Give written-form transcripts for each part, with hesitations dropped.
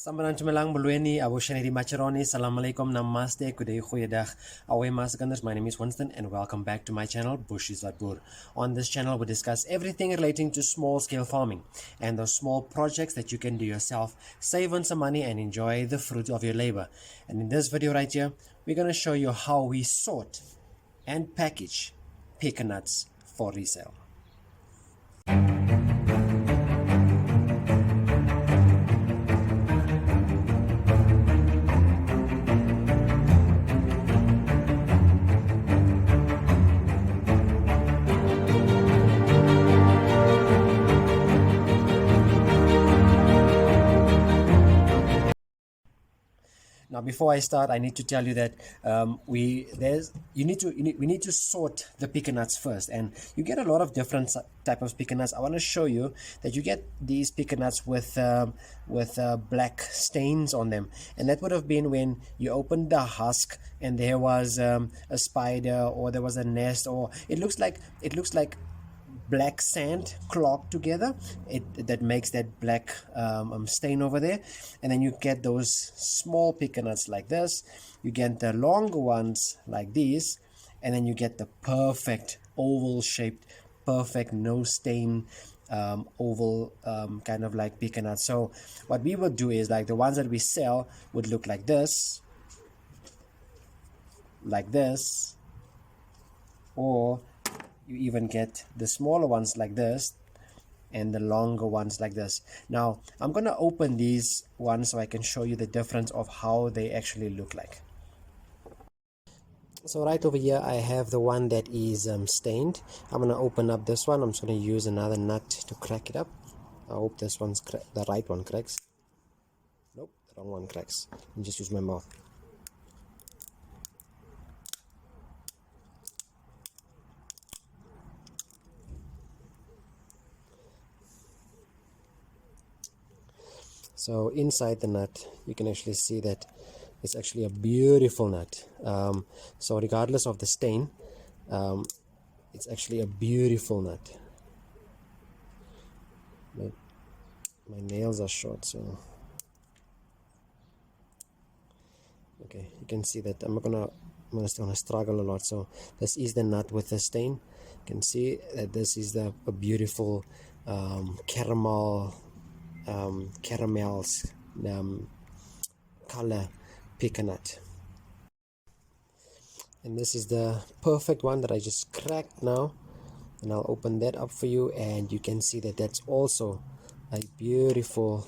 Samaran Chumelang Bulweni, Abushaniri Macharoni, Salam Alaikum, Namaste, Good day, Goeiedag, Awe Masakanders. My name is Winston and welcome back to my channel, Bushies Vatboer. On this channel, we discuss everything relating to small scale farming and those small projects that you can do yourself, save on some money and enjoy the fruit of your labor. And in this video right here, we're going to show you how we sort and package pecan nuts for resale. Now, before I start, I need to tell you that we need to sort the pecan nuts first, and you get a lot of different type of pecan nuts. I want to show you that you get these pecan nuts with black stains on them, and that would have been when you opened the husk and there was a spider or there was a nest, or it looks like black sand clogged together. That makes that black stain over there. And then you get those small pecan nuts like this, you get the longer ones like these, and then you get the perfect oval shaped, perfect no stain oval kind of like pecan nuts. So what we would do is, like, the ones that we sell would look like this, or you even get the smaller ones like this and the longer ones like this. Now I'm gonna open these ones so I can show you the difference of how they actually look like. So right over here I have the one that is stained. I'm gonna open up this one. I'm just gonna use another nut to crack it up. I hope this one's the right one cracks. Nope, the wrong one cracks. Let me just use my mouth. So inside the nut, you can actually see that it's actually a beautiful nut. So regardless of the stain, it's actually a beautiful nut. My nails are short, so okay, you can see that I'm gonna struggle a lot. So this is the nut with the stain. You can see that this is a beautiful caramels color pecan nut, and this is the perfect one that I just cracked now, and I'll open that up for you, and you can see that that's also a beautiful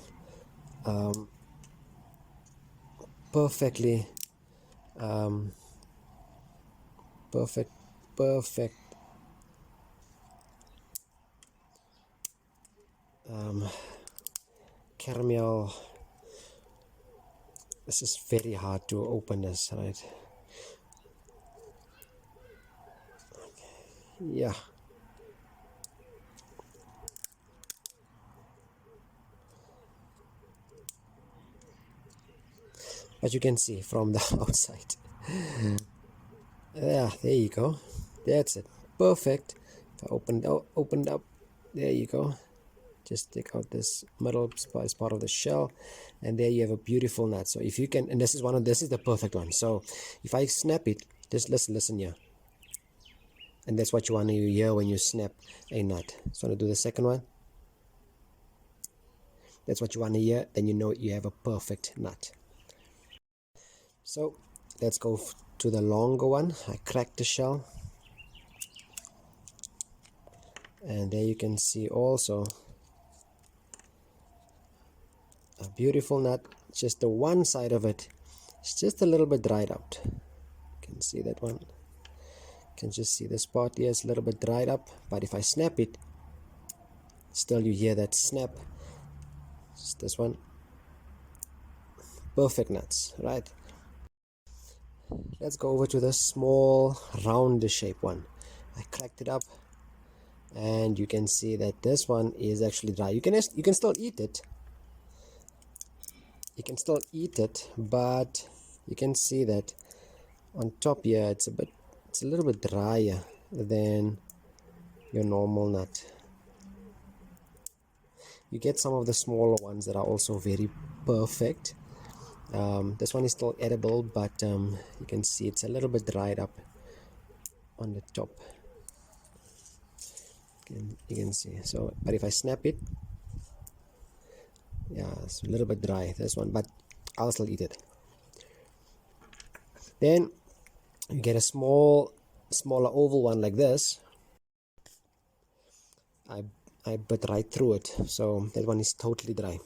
perfectly perfect caramel. This is very hard to open this, right? Yeah, but you can see from the outside. Yeah, there you go. That's it, perfect. If I opened up, there you go. Just take out this middle as part of the shell, and there you have a beautiful nut. So if you can, and this is the perfect one. So if I snap it, just listen here, and that's what you want to hear when you snap a nut. So I'm gonna do the second one. That's what you want to hear. Then you know you have a perfect nut. So let's go to the longer one. I cracked the shell, and there you can see also a beautiful nut. Just the one side of it is just a little bit dried out. You can see that one. You can just see the spot here is a little bit dried up, but if I snap it, still you hear that snap. Just this one. Perfect nuts, right? Let's go over to the small round shape one. I cracked it up, and you can see that this one is actually dry. You can still eat it. But you can see that on top here it's a little bit drier than your normal nut. you get some of the smaller ones that are also very perfect. This one is still edible, but you can see it's a little bit dried up on the top. You can see. So, but if I snap it, yeah, it's a little bit dry, this one, but I'll still eat it. Then you get a smaller oval one like this. I bit right through it, so that one is totally dry.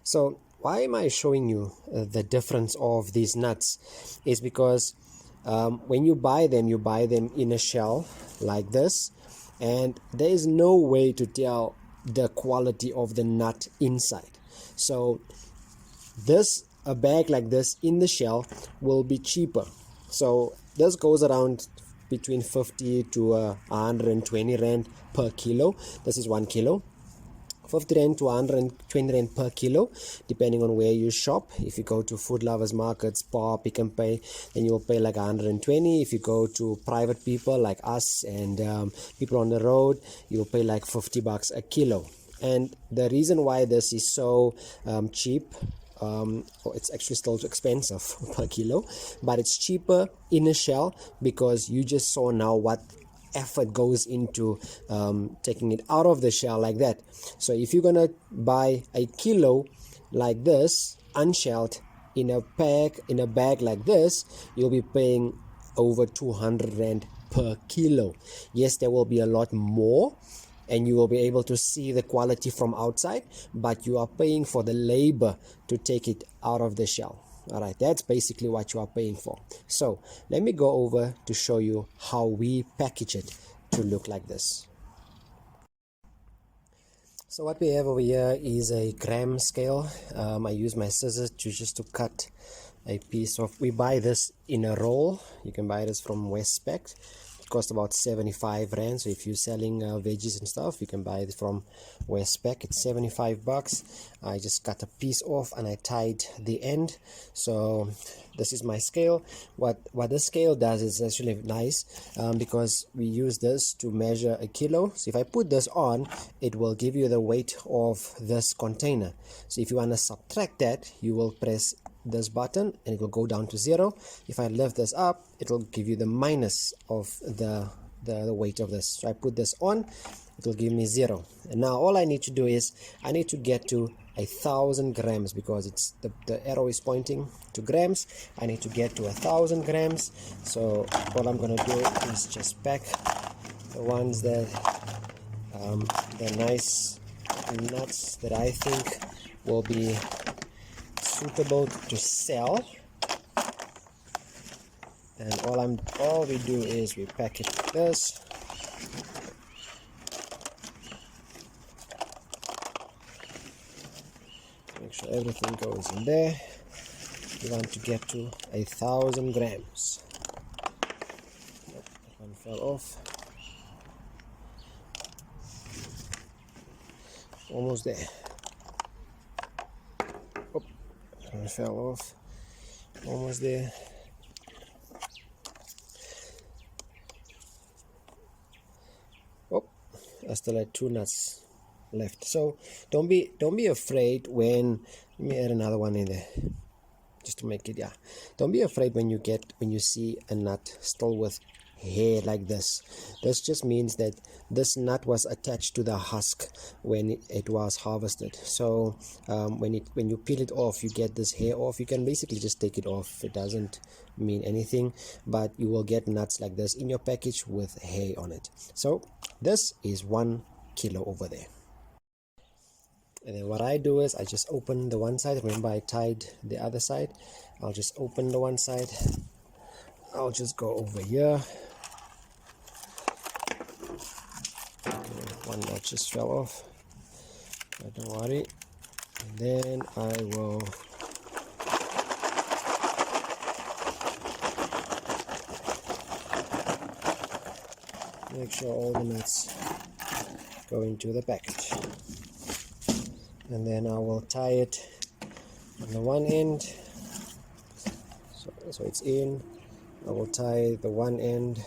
So why am I showing you the difference of these nuts is because when you buy them in a shell like this, and there is no way to tell the quality of the nut inside. So a bag like this in the shell will be cheaper. So this goes around between 50 to 120 rand per kilo. This is 1 kilo. 50 rand to 120 rand per kilo, depending on where you shop. If you go to food lovers markets, Pick and Pay, then you will pay like 120. If you go to private people like us and people on the road, you will pay like 50 bucks a kilo. And the reason why this is so cheap, it's actually still expensive per kilo, but it's cheaper in a shell because you just saw now what effort goes into taking it out of the shell like that. So if you're gonna buy a kilo like this unshelled in a bag like this, you'll be paying over 200 rand per kilo. Yes, there will be a lot more and you will be able to see the quality from outside, but you are paying for the labor to take it out of the shell. All right, that's basically what you are paying for. So let me go over to show you how we package it to look like this. So what we have over here is a gram scale. I use my scissors to cut a piece of. We buy this in a roll. You can buy this from Westpac. It costs about 75 rand. So if you're selling veggies and stuff, you can buy it from Westpac. It's 75 bucks. I just cut a piece off and I tied the end. So this is my scale. What this scale does is actually nice because we use this to measure a kilo. So if I put this on, it will give you the weight of this container. So if you want to subtract that, you will press this button and it will go down to 0. If I lift this up, it will give you the minus of the weight of this. So I put this on, it will give me 0. And now all I need to do is I need to get to 1,000 grams because it's the arrow is pointing to grams. I need to get to 1,000 grams. So what I'm gonna do is just pack the ones that the nice nuts that I think will be suitable to sell. And all we do is we pack it like this. Make sure everything goes in there. You want to get to 1,000 grams. Nope, that one fell off. Almost there. Oh, that one fell off. Almost there. Oh, I still had 2 nuts left. So don't be afraid when, let me add another one in there just to make it, yeah, don't be afraid when you see a nut still with hair like this. This just means that this nut was attached to the husk when it was harvested. So when you peel it off, you get this hair off. You can basically just take it off. It doesn't mean anything, but you will get nuts like this in your package with hair on it. So this is 1 kilo over there. And then what I do is I just open the one side. Remember I tied the other side. I'll just open the one side. I'll just go over here. Okay, one that just fell off, but don't worry. And then I will make sure all the nuts go into the package. And then I will tie it on the one end, so it's in. I will tie the one end,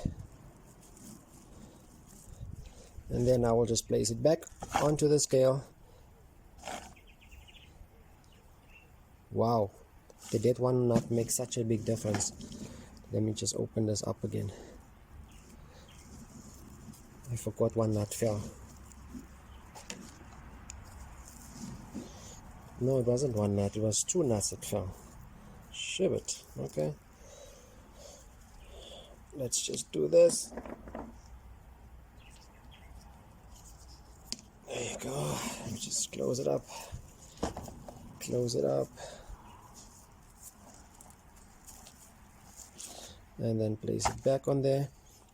and then I will just place it back onto the scale. Wow, did that one not make such a big difference? Let me just open this up again. I forgot one nut fell. No, it wasn't one nut, it was 2 nuts that fell. Shibbit. Okay, let's just do this. There you go. Just close it up. Close it up. And then place it back on there.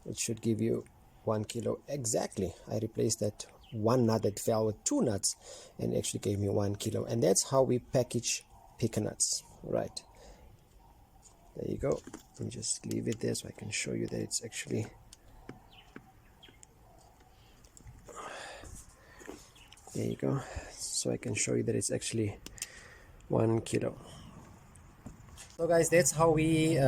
It should give you 1 kilo exactly. I replaced that one nut that fell with 2 nuts and actually gave me 1 kilo. And that's how we package pecan nuts. Right, there you go. Let me just leave it there so I can show you that it's actually there you go, so I can show you that it's actually 1 kilo. So guys, that's how we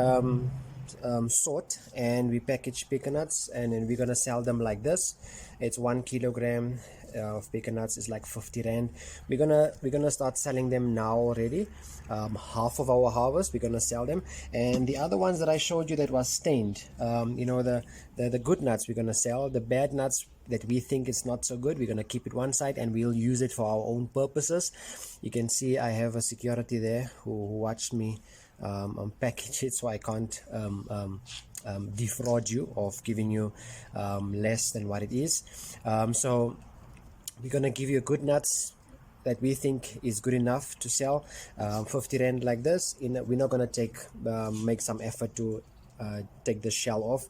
sort and we package pecan nuts, and then we're gonna sell them like this. It's 1 kilogram of pecan nuts is like 50 rand. We're gonna start selling them now already. Half of our harvest we're gonna sell them, and the other ones that I showed you that was stained, you know, the good nuts we're gonna sell. The bad nuts that we think is not so good, we're gonna keep it one side and we'll use it for our own purposes. You can see I have a security there who watched me package it, so I can't defraud you of giving you less than what it is. So we're gonna give you good nuts that we think is good enough to sell, 50 rand like this. We're not gonna make some effort to take the shell off.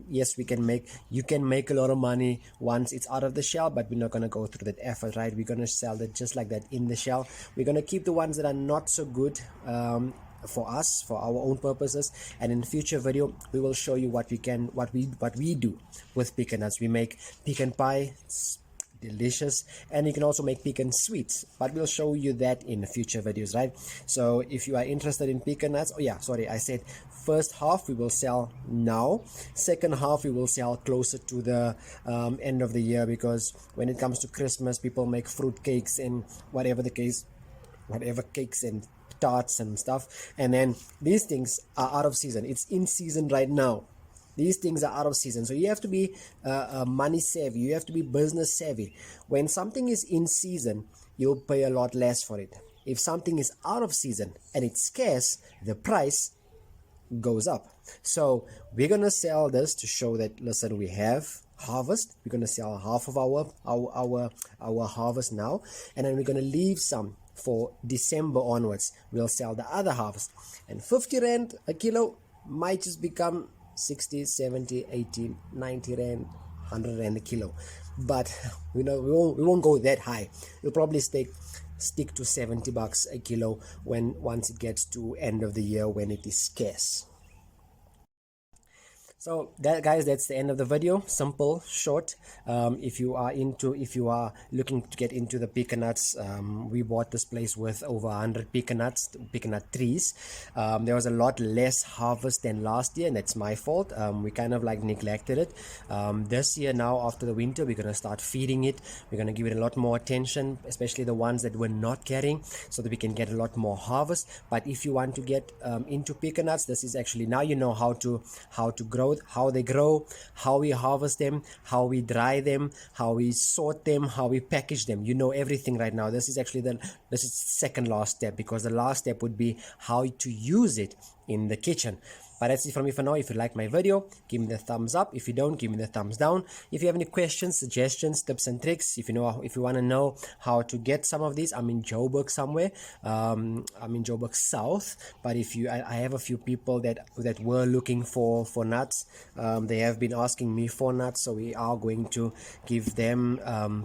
Yes, you can make a lot of money once it's out of the shell, but we're not going to go through that effort, right? We're going to sell it just like that in the shell. We're going to keep the ones that are not so good for us, for our own purposes, and in the future video we will show you what we do with pecan nuts. We make pecan pie, it's delicious, and you can also make pecan sweets, but we'll show you that in the future videos, right? So if you are interested in pecan nuts, oh yeah, sorry, I said first half we will sell now, second half we will sell closer to the end of the year, because when it comes to Christmas, people make fruit cakes and whatever the case, whatever cakes and tarts and stuff, and then these things are out of season. It's in season right now. These things are out of season, so you have to be money savvy, you have to be business savvy. When something is in season, you'll pay a lot less for it. If something is out of season and it's scarce, the price goes up. So we're gonna sell this to show that, listen, we have harvest. We're gonna sell half of our harvest now, and then we're gonna leave some for December onwards. We'll sell the other harvest, and 50 rand a kilo might just become 60, 70, 80, 90 rand, 100 rand a kilo, but we won't go that high. We'll probably stick to 70 bucks a kilo once it gets to end of the year, when it is scarce. So that, guys, that's the end of the video. Simple, short. If you are looking to get into the pecan nuts, we bought this place with over 100 pecan nut trees. There was a lot less harvest than last year, and that's my fault. We kind of like neglected it. This year now, after the winter, we're gonna start feeding it. We're gonna give it a lot more attention, especially the ones that we're not carrying, so that we can get a lot more harvest. But if you want to get into pecan nuts, this is actually, now you know how to grow, how they grow, how we harvest them, how we dry them, how we sort them, how we package them. You know everything right now. This is actually this is second last step, because the last step would be how to use it in the kitchen. But that's it from me for now. If you like my video, give me the thumbs up. If you don't, give me the thumbs down. If you have any questions, suggestions, tips and tricks, if you want to know how to get some of these, I'm in Joburg somewhere. I'm in Joburg South. But I have a few people that were looking for nuts. They have been asking me for nuts, so we are going to give them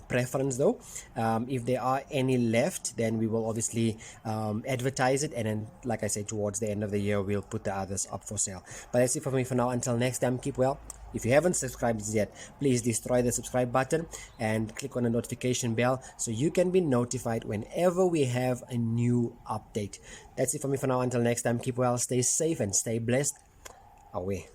preference though. If there are any left, then we will obviously advertise it, and then, like I said, towards the end of the year, we'll put the others up for sale. But that's it for me for now. Until next time, keep well. If you haven't subscribed yet, please destroy the subscribe button and click on the notification bell so you can be notified whenever we have a new update. That's it for me for now. Until next time, keep well, stay safe and stay blessed. Away.